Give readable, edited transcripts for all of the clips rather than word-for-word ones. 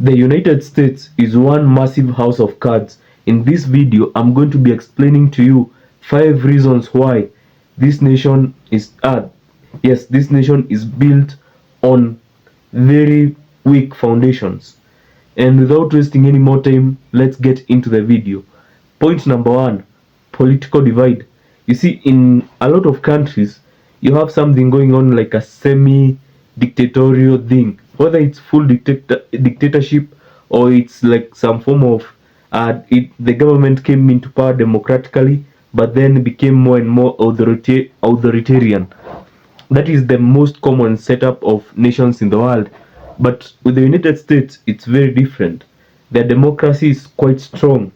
The United States is one massive house of cards. In this video, I'm going to be explaining to you 5 reasons why this nation is this nation is built on very weak foundations. And without wasting any more time, let's get into the video. Point number 1, political divide. You see, in a lot of countries, you have something going on like a semi-dictatorial thing, whether it's full dictatorship or it's like some form of the government came into power democratically, but then became more and more authoritarian. That is the most common setup of nations in the world. But with the United States, it's very different. Their democracy is quite strong.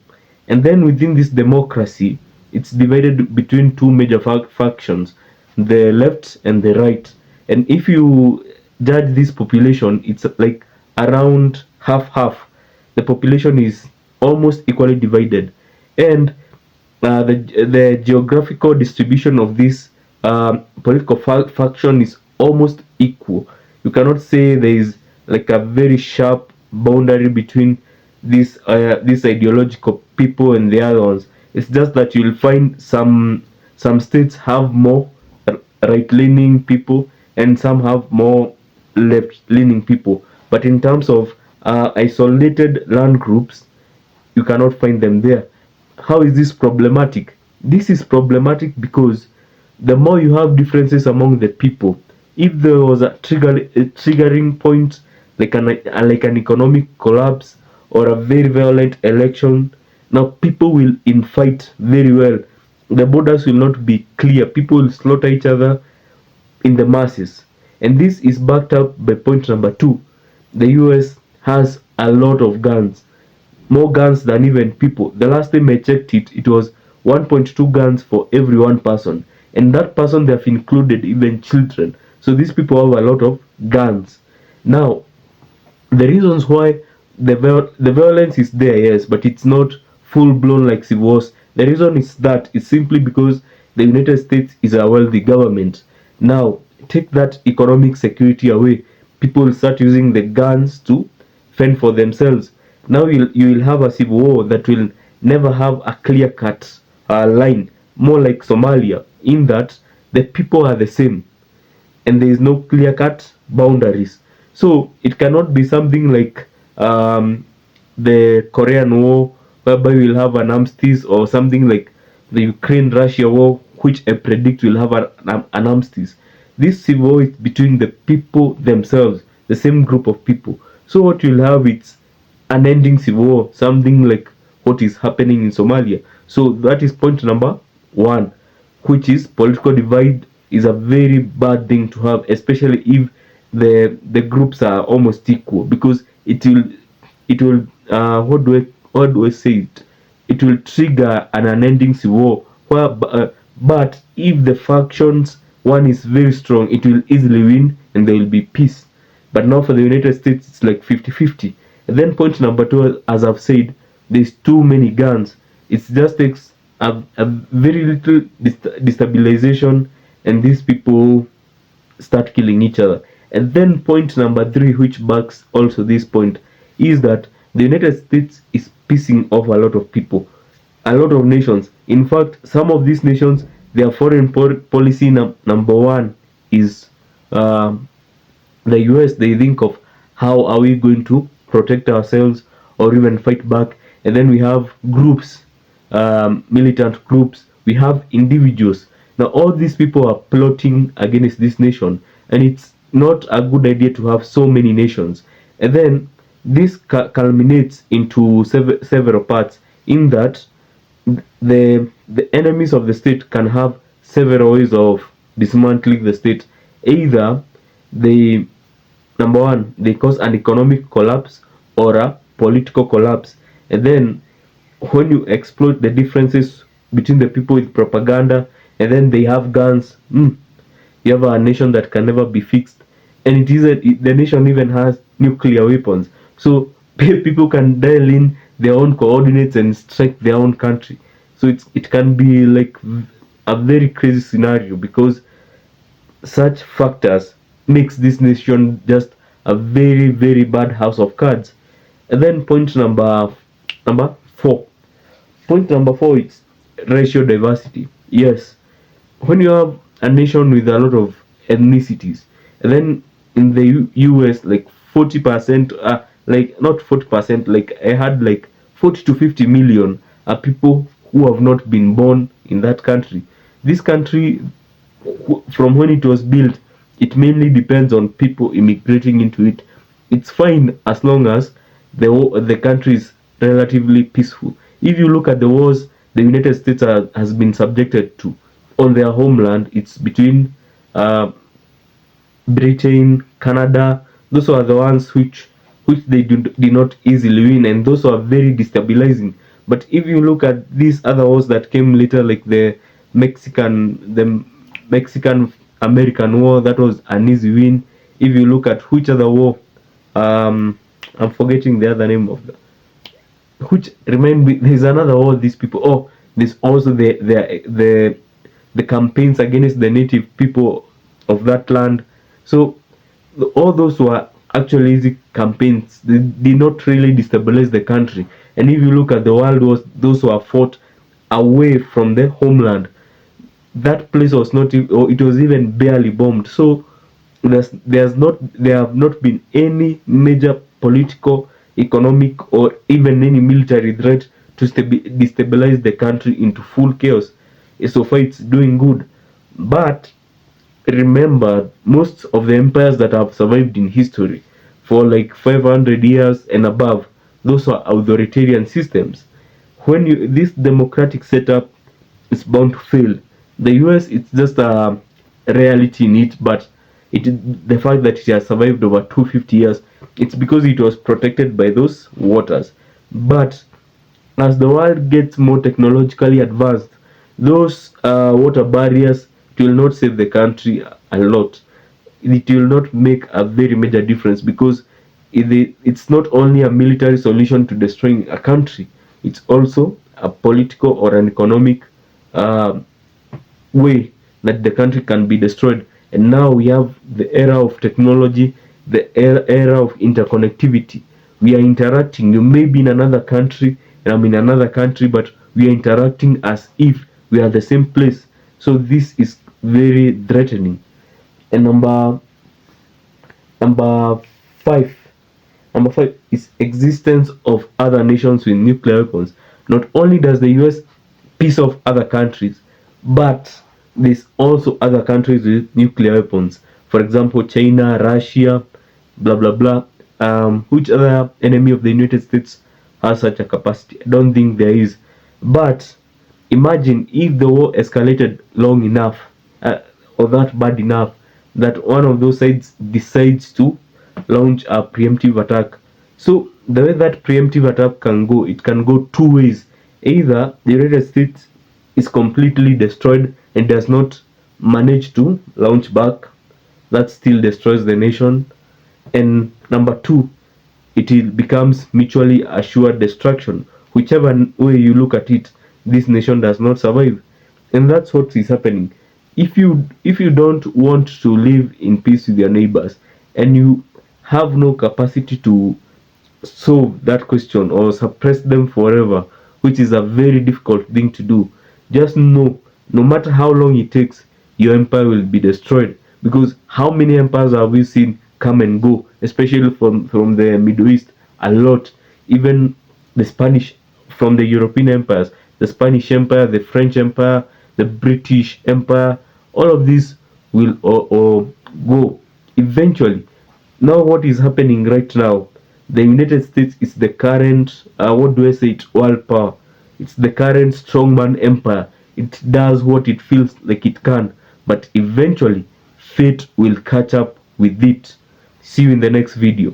And then within this democracy, it's divided between two major factions, the left and the right. And if you judge this population, it's like around half half. The population is almost equally divided. And the geographical distribution of this political faction is almost equal. You cannot say there is like a very sharp boundary between these ideological people and the other ones. It's just that you'll find some states have more right-leaning people and some have more left-leaning people. But in terms of isolated land groups, you cannot find them there. How is this problematic? This is problematic because the more you have differences among the people, if there was a triggering point like an economic collapse or a very violent election, now people will infight very well. The borders will not be clear. People will slaughter each other in the masses. And this is backed up by point number 2. The US has a lot of guns, more guns than even people. The last time I checked it, it was 1.2 guns for every one person. And that person, they have included even children. So these people have a lot of guns. Now, the reasons why the violence is there, yes, but it's not full blown like it was. The reason is that it's simply because the United States is a wealthy government. Now, take that economic security away. People start using the guns to fend for themselves. Now you will have a civil war that will never have a clear cut line, more like Somalia, in that the people are the same and there is no clear cut boundaries. So it cannot be something like the Korean War, whereby we'll have an armistice, or something like the Ukraine Russia war, which I predict will have an armistice. This civil war is between the people themselves, the same group of people. So what you'll have is an ending civil war, something like what is happening in Somalia. So that is point number 1, which is political divide is a very bad thing to have, especially if the groups are almost equal, because it will what do I say it? It will trigger an unending civil war. But if the factions one is very strong, it will easily win and there will be peace. But now for the United States, it's like 50-50. And then point number 2, as I've said, there's too many guns. It just takes a very little destabilization, and these people start killing each other. And then point number 3, which backs also this point, is that the United States is pissing off a lot of people, a lot of nations. In fact, some of these nations, their foreign policy number 1 is the US. They think of how are we going to protect ourselves or even fight back. And then we have groups, militant groups, we have individuals. Now all these people are plotting against this nation, and it's not a good idea to have so many nations. And then this culminates into several parts, in that the enemies of the state can have several ways of dismantling the state. Either they, number 1, they cause an economic collapse or a political collapse. And then when you exploit the differences between the people with propaganda, and then they have guns, you have a nation that can never be fixed. And the nation even has nuclear weapons, so people can dial in their own coordinates and strike their own country. So it can be like a very crazy scenario, because such factors makes this nation just a very bad house of cards. And then number four. Point number four is racial diversity. Yes, when you have a nation with a lot of ethnicities, and then in the US, like 40%, like not 40%, like I had like 40 to 50 million are people who have not been born in that country. This country, from when it was built, it mainly depends on people immigrating into it. It's fine as long as the country is relatively peaceful. If you look at the wars the United States has been subjected to on their homeland, it's between uh, Britain, Canada. Those are the ones which they did not easily win, and those are very destabilizing. But if you look at these other wars that came later, like the Mexican American War, that was an easy win. If you look at which other war, I'm forgetting the other name of the which remind me. There's another war. These people. Oh, there's also the campaigns against the native people of that land. So all those were actually easy campaigns. They did not really destabilize the country. And if you look at the world wars, those were fought away from the homeland. That place was not, or it was even barely bombed. So there have not been any major political, economic, or even any military threat to destabilize the country into full chaos. So far, it's doing good. But remember, most of the empires that have survived in history for like 500 years and above, those are authoritarian systems. When this democratic setup is bound to fail. The US, it's just a reality in it, but the fact that it has survived over 250 years, it's because it was protected by those waters. But as the world gets more technologically advanced, those water barriers, it will not save the country a lot. It will not make a very major difference because it's not only a military solution to destroying a country, it's also a political or an economic uh, way that the country can be destroyed. And now we have the era of technology, the era of interconnectivity. We are interacting. You may be in another country, and I'm in another country, but we are interacting as if we are the same place. So this is very threatening. And number five, number five is existence of other nations with nuclear weapons. Not only does the US piece off other countries, but there's also other countries with nuclear weapons. For example, China, Russia, blah blah blah. Which other enemy of the United States has such a capacity? I don't think there is. But imagine if the war escalated long enough, or that bad enough, that one of those sides decides to launch a preemptive attack. So the way that preemptive attack can go, it can go two ways. Either the United States is completely destroyed and does not manage to launch back, that still destroys the nation. And number two, it becomes mutually assured destruction. Whichever way you look at it, this nation does not survive. And that's what is happening. If you don't want to live in peace with your neighbors, and you have no capacity to solve that question or suppress them forever, which is a very difficult thing to do, just know no matter how long it takes, your empire will be destroyed. Because how many empires have we seen come and go, especially from the Middle East? A lot. Even the Spanish, from the European empires, the Spanish Empire, the French Empire, the British Empire, all of these will or go eventually. Now, what is happening right now? The United States is the current, what do I say, it, world power. It's the current strongman empire. It does what it feels like it can, but eventually, fate will catch up with it. See you in the next video.